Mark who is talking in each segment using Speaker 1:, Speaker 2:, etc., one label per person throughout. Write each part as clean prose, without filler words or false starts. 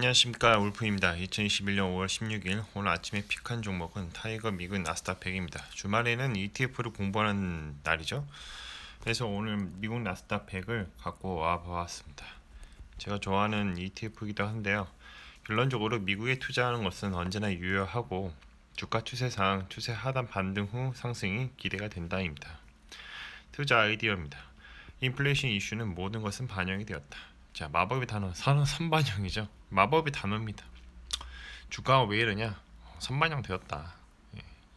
Speaker 1: 안녕하십니까, 울프입니다. 2021년 5월 16일 오늘 아침에 픽한 종목은 타이거 미국 나스닥 100입니다. 주말에는 ETF를 공부하는 날이죠. 그래서 오늘 미국 나스닥 100을 갖고 와 보았습니다. 제가 좋아하는 ETF이기도 한데요. 결론적으로 미국에 투자하는 것은 언제나 유효하고 주가 추세상 추세 하단 반등 후 상승이 기대가 된다입니다. 투자 아이디어입니다. 인플레이션 이슈는 모든 것은 반영이 되었다. 자, 마법의 단어 선반영이죠. 마법의 단어입니다. 주가가 왜 이러냐? 선반영 되었다.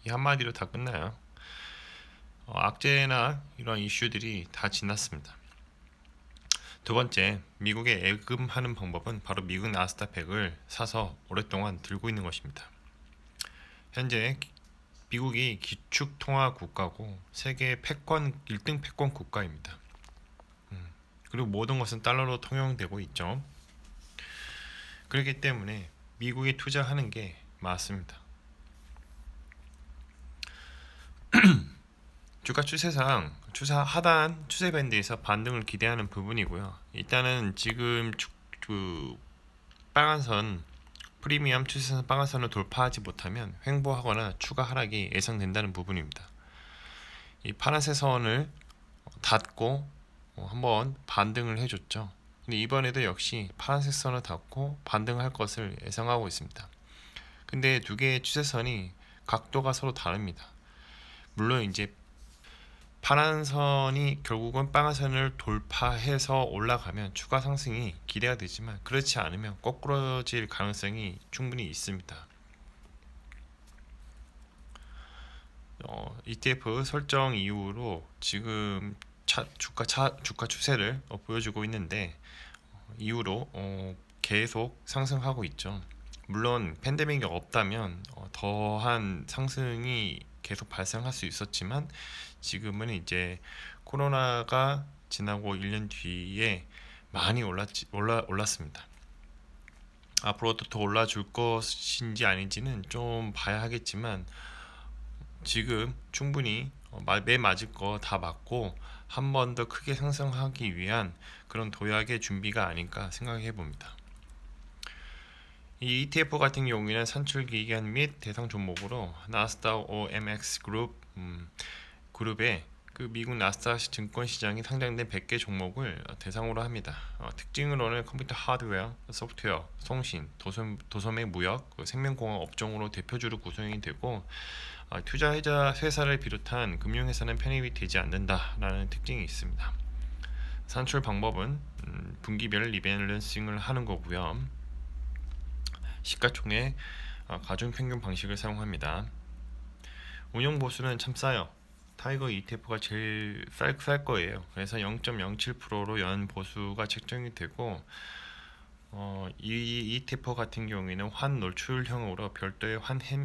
Speaker 1: 이 한마디로 다 끝나요. 악재나 이런 이슈들이 다 지났습니다. 두 번째, 미국에 예금하는 방법은 바로 미국 나스닥 100을 사서 오랫동안 들고 있는 것입니다. 현재 미국이 기축통화 국가고 세계 패권 1등 패권 국가입니다. 그리고 모든 것은 달러로 통용되고 있죠. 그렇기 때문에 미국에 투자하는 게 맞습니다. 주가 추세상 추세 하단 추세 밴드에서 반등을 기대하는 부분이고요. 일단은 지금 빨간선 프리미엄 추세선 빨간선을 돌파하지 못하면 횡보하거나 추가 하락이 예상된다는 부분입니다. 이 파란색 선을 닫고 한번 반등을 해줬죠. 근데 이번에도 역시 파란색 선을 닫고 반등할 것을 예상하고 있습니다. 근데 두 개의 추세선이 각도가 서로 다릅니다. 물론 이제 파란 선이 결국은 빨간 선을 돌파해서 올라가면 추가 상승이 기대가 되지만 그렇지 않으면 거꾸러질 가능성이 충분히 있습니다. ETF 설정 이후로 지금 주가 추세를 보여주고 있는데 이후로 계속 상승하고 있죠. 물론 팬데믹이 없다면 더한 상승이 계속 발생할 수 있었지만 지금은 이제 코로나가 지나고 1년 뒤에 많이 올랐습니다. 앞으로도 더 올라줄 것인지 아닌지는 좀 봐야 하겠지만 지금 충분히 매 맞을 거 다 맞고 한 번 더 크게 상승하기 위한 그런 도약의 준비가 아닐까 생각해 봅니다. 이 ETF 같은 경우에는 산출 기간 및 대상 종목으로 나스닥 OMX 그룹의 그 미국 나스닥 증권 시장이 상장된 100개 종목을 대상으로 합니다. 특징으로는 컴퓨터 하드웨어, 소프트웨어, 통신, 도소매 무역, 생명공학 업종으로 대표주로 구성이 되고 투자 회사를 비롯한 금융회사는 편입이 되지 않는다라는 특징이 있습니다. 산출 방법은 분기별 리밸런싱을 하는 거고요. 시가총액 가중평균 방식을 사용합니다. 운용 보수는 참 싸요. 타이거 ETF가 제일 쌀 거예요. 그래서 0.07%로 연 보수가 책정이 되고 이 ETF 같은 경우에는 환 노출형으로 별도의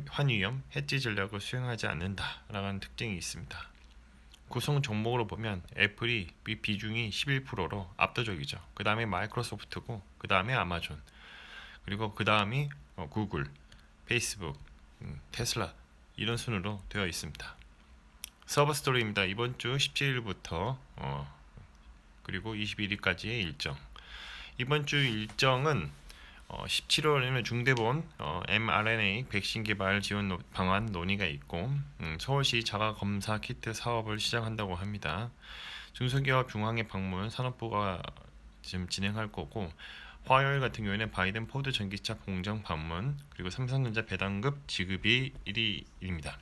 Speaker 1: 환위험 해지 전략을 수행하지 않는다라는 특징이 있습니다. 구성 종목으로 보면 애플이 비중이 11%로 압도적이죠. 그 다음에 마이크로소프트고 그 다음에 아마존 그리고 그 다음이 구글, 페이스북, 테슬라 이런 순으로 되어 있습니다. 서버 스토리입니다. 이번 주 17일부터 그리고 21일까지의 일정. 이번 주 일정은 17월에는 중대본 mRNA 백신 개발 지원 방안 논의가 있고 서울시 자가검사 키트 사업을 시작한다고 합니다. 중소기업 중앙회 방문 산업부가 지금 진행할 거고 화요일 같은 경우에는 바이든 포드 전기차 공장 방문 그리고 삼성전자 배당급 지급이 1일입니다.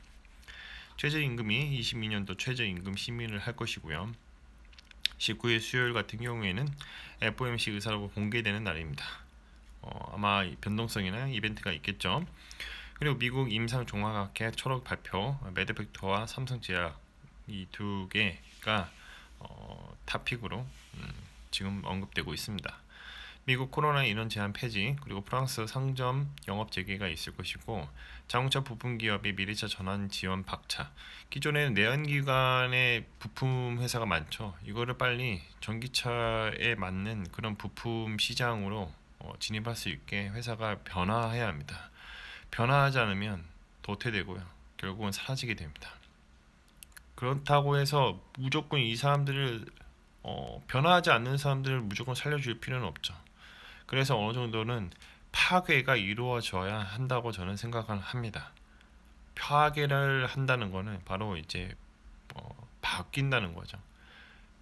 Speaker 1: 최저임금이 22년도 최저임금 심의를 할 것이고요. 19일 수요일 같은 경우에는 FOMC 의사로 공개되는 날입니다. 아마 변동성이나 이벤트가 있겠죠. 그리고 미국 임상종합학회 초록 발표, 매드팩터와 삼성제약 이 두 개가 탑픽으로 지금 언급되고 있습니다. 미국 코로나 인원 제한 폐지 그리고 프랑스 상점 영업 재개가 있을 것이고 자동차 부품 기업의 미래차 전환 지원 박차. 기존에는 내연기관의 부품 회사가 많죠. 이거를 빨리 전기차에 맞는 그런 부품 시장으로 진입할 수 있게 회사가 변화해야 합니다. 변화하지 않으면 도태되고요. 결국은 사라지게 됩니다. 그렇다고 해서 무조건 이 사람들을 변화하지 않는 사람들을 무조건 살려줄 필요는 없죠. 그래서 어느 정도는 파괴가 이루어져야 한다고 저는 생각을 합니다. 파괴를 한다는 거는 바로 이제 바뀐다는 거죠.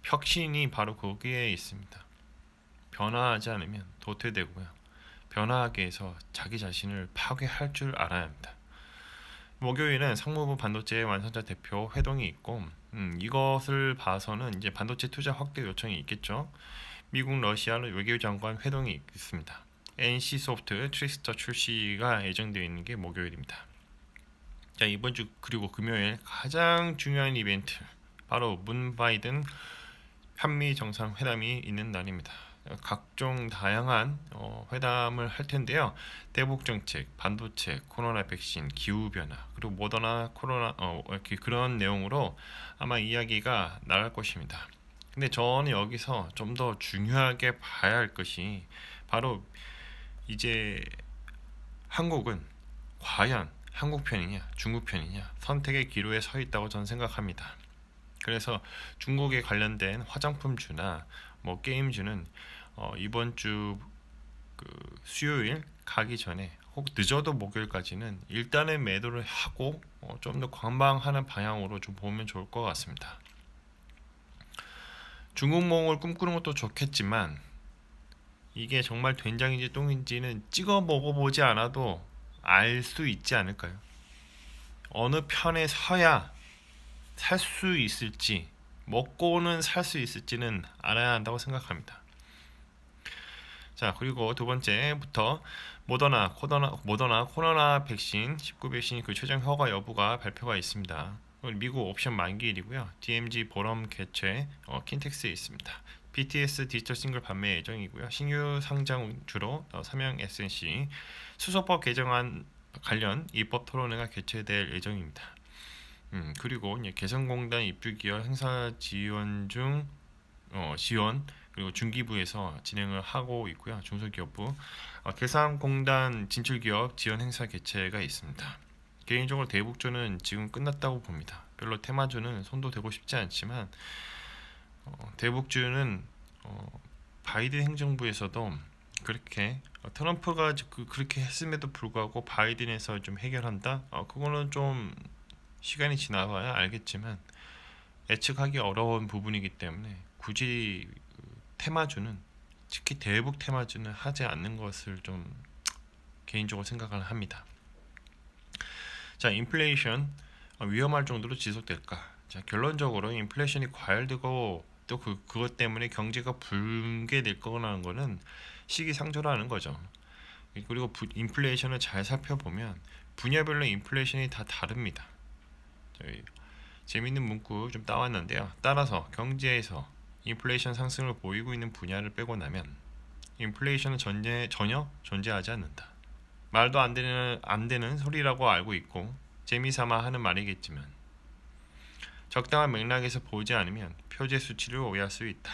Speaker 1: 혁신이 바로 거기에 있습니다. 변화하지 않으면 도태되고요. 변화하기 위해서 자기 자신을 파괴할 줄 알아야 합니다. 목요일은 상무부 반도체 완성자 대표 회동이 있고 이것을 봐서는 이제 반도체 투자 확대 요청이 있겠죠. 미국 러시아 외교장관 회동이 있습니다. NC소프트 트리스터 출시가 예정되어 있는 게 목요일입니다. 자, 이번 주 그리고 금요일 가장 중요한 이벤트 바로 문 바이든 한미 정상회담이 있는 날입니다. 각종 다양한 회담을 할 텐데요. 대북 정책, 반도체, 코로나 백신, 기후 변화, 그리고 모더나 코로나 이렇게 그런 내용으로 아마 이야기가 나갈 것입니다. 근데 저는 여기서 좀 더 중요하게 봐야 할 것이 바로 이제 한국은 과연 한국 편이냐, 중국 편이냐 선택의 기로에 서 있다고 저는 생각합니다. 그래서 중국에 관련된 화장품주나 뭐 게임주는 이번 주 수요일 가기 전에 혹 늦어도 목요일까지는 일단은 매도를 하고 좀 더 관망하는 방향으로 좀 보면 좋을 것 같습니다. 중국몽을 꿈꾸는 것도 좋겠지만 이게 정말 된장인지 똥인지는 찍어 먹어보지 않아도 알 수 있지 않을까요? 어느 편에 서야 살 수 있을지 먹고는 살 수 있을지는 알아야 한다고 생각합니다. 자, 그리고 두 번째부터 모더나 코로나 백신 19 백신 그 최종 허가 여부가 발표가 있습니다. 미국 옵션 만기일이고요. DMG 보험 개최 킨텍스에 있습니다. BTS 디지털 싱글 판매 예정이고요. 신규 상장 주로 삼양 SNC 수소법 개정안 관련 입법 토론회가 개최될 예정입니다. 그리고 개성공단 입주기업 행사 지원 지원 그리고 중기부에서 진행을 하고 있고요. 중소기업부 개성공단 진출기업 지원 행사 개최가 있습니다. 개인적으로 대북주는 지금 끝났다고 봅니다. 별로 테마주는 손도 대고 싶지 않지만 대북주는 바이든 행정부에서도 그렇게 트럼프가 그렇게 했음에도 불구하고 바이든에서 좀 해결한다? 그거는 좀 시간이 지나봐야 알겠지만 예측하기 어려운 부분이기 때문에 굳이 테마주는 특히 대북 테마주는 하지 않는 것을 좀 개인적으로 생각을 합니다. 자, 인플레이션 위험할 정도로 지속될까? 자, 결론적으로 인플레이션이 과열되고 또 그것 때문에 경제가 붕괴될 거라는 거는 시기상조라는 거죠. 그리고 인플레이션을 잘 살펴보면 분야별로 인플레이션이 다 다릅니다. 저희 재밌는 문구 좀 따왔는데요. 따라서 경제에서 인플레이션 상승을 보이고 있는 분야를 빼고 나면 인플레이션은 전혀 존재하지 않는다. 말도 안 되는 소리라고 알고 있고 재미삼아 하는 말이겠지만 적당한 맥락에서 보지 않으면 표제 수치를 오해할 수 있다.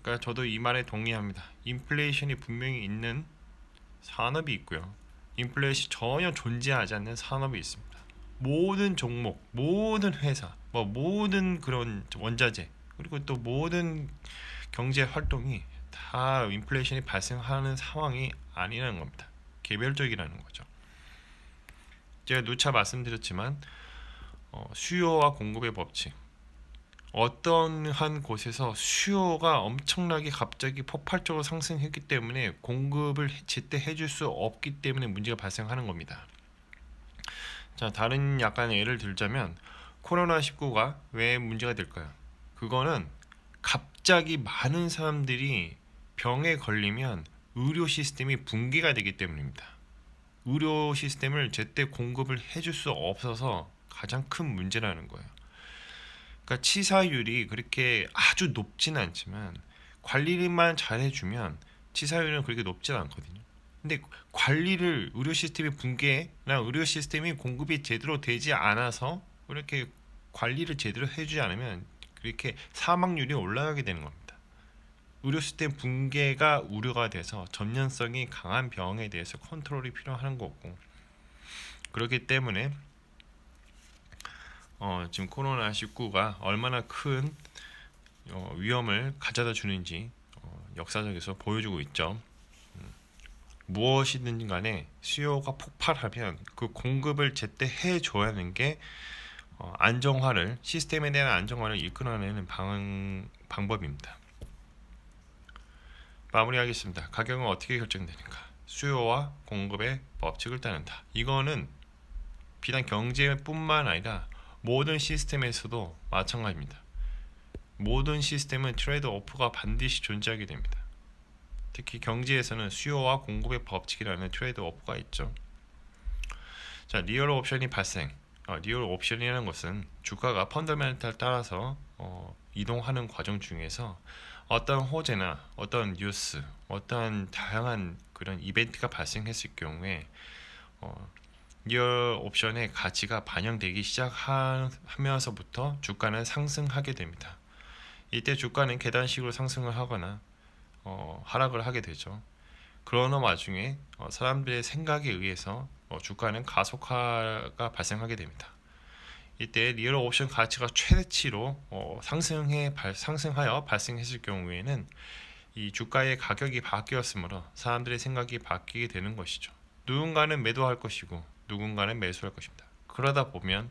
Speaker 1: 그러니까 저도 이 말에 동의합니다. 인플레이션이 분명히 있는 산업이 있고요. 인플레이션이 전혀 존재하지 않는 산업이 있습니다. 모든 종목, 모든 회사, 모든 그런 원자재 그리고 또 모든 경제 활동이 다 인플레이션이 발생하는 상황이 아니라는 겁니다. 개별적이라는 거죠. 제가 누차 말씀드렸지만 수요와 공급의 법칙 어떤 한 곳에서 수요가 엄청나게 갑자기 폭발적으로 상승했기 때문에 공급을 제때 해줄 수 없기 때문에 문제가 발생하는 겁니다. 자, 다른 약간 예를 들자면 코로나19가 왜 문제가 될까요? 그거는 갑자기 많은 사람들이 병에 걸리면 의료 시스템이 붕괴가 되기 때문입니다. 의료 시스템을 제때 공급을 해줄 수 없어서 가장 큰 문제라는 거예요. 그러니까 치사율이 그렇게 아주 높진 않지만 관리만 잘 해주면 치사율은 그렇게 높진 않거든요. 근데 관리를 의료 시스템이 붕괴나 의료 시스템이 공급이 제대로 되지 않아서 그렇게 관리를 제대로 해주지 않으면 그렇게 사망률이 올라가게 되는 겁니다. 의료 시스템 붕괴가 우려가 돼서 전염성이 강한 병에 대해서 컨트롤이 필요한 거고 그렇기 때문에 지금 코로나19가 얼마나 큰 위험을 가져다 주는지 역사적에서 보여주고 있죠. 무엇이든 간에 수요가 폭발하면 그 공급을 제때 해줘야 하는 게 안정화를 시스템에 대한 안정화를 이끌어내는 방법입니다. 마무리하겠습니다. 가격은 어떻게 결정되는가? 수요와 공급의 법칙을 따른다. 이거는 비단 경제뿐만 아니라 모든 시스템에서도 마찬가지입니다. 모든 시스템은 트레이드 오프가 반드시 존재하게 됩니다. 특히 경제에서는 수요와 공급의 법칙이라는 트레이드 오프가 있죠. 자, 리얼 옵션이 발생. 리얼 옵션이라는 것은 주가가 펀더멘탈 따라서 이동하는 과정 중에서 어떤 호재나 어떤 뉴스, 어떤 다양한 그런 이벤트가 발생했을 경우에 리얼 옵션의 가치가 반영되기 시작하면서부터 주가는 상승하게 됩니다. 이때 주가는 계단식으로 상승을 하거나 하락을 하게 되죠. 그러는 와중에 사람들의 생각에 의해서 주가는 가속화가 발생하게 됩니다. 이때 리얼 옵션 가치가 최대치로 상승하여 발생했을 경우에는 이 주가의 가격이 바뀌었으므로 사람들의 생각이 바뀌게 되는 것이죠. 누군가는 매도할 것이고 누군가는 매수할 것입니다. 그러다 보면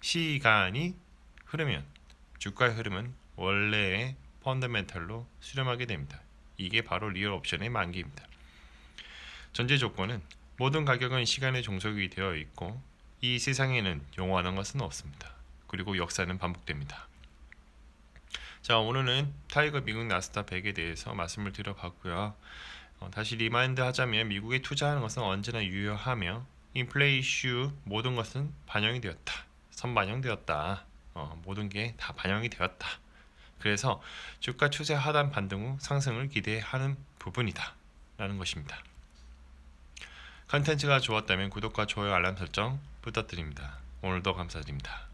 Speaker 1: 시간이 흐르면 주가의 흐름은 원래의 펀더멘탈로 수렴하게 됩니다. 이게 바로 리얼 옵션의 만기입니다. 전제 조건은 모든 가격은 시간에 종속이 되어 있고 이 세상에는 영원한 것은 없습니다. 그리고 역사는 반복됩니다. 자, 오늘은 타이거 미국 나스닥 100에 대해서 말씀을 드려봤고요. 다시 리마인드 하자면 미국에 투자하는 것은 언제나 유효하며 인플레이슈 모든 것은 반영이 되었다. 선반영되었다. 모든 게 다 반영이 되었다. 그래서 주가 추세 하단 반등 후 상승을 기대하는 부분이다 라는 것입니다. 컨텐츠가 좋았다면 구독과 좋아요 알람 설정 부탁드립니다. 오늘도 감사드립니다.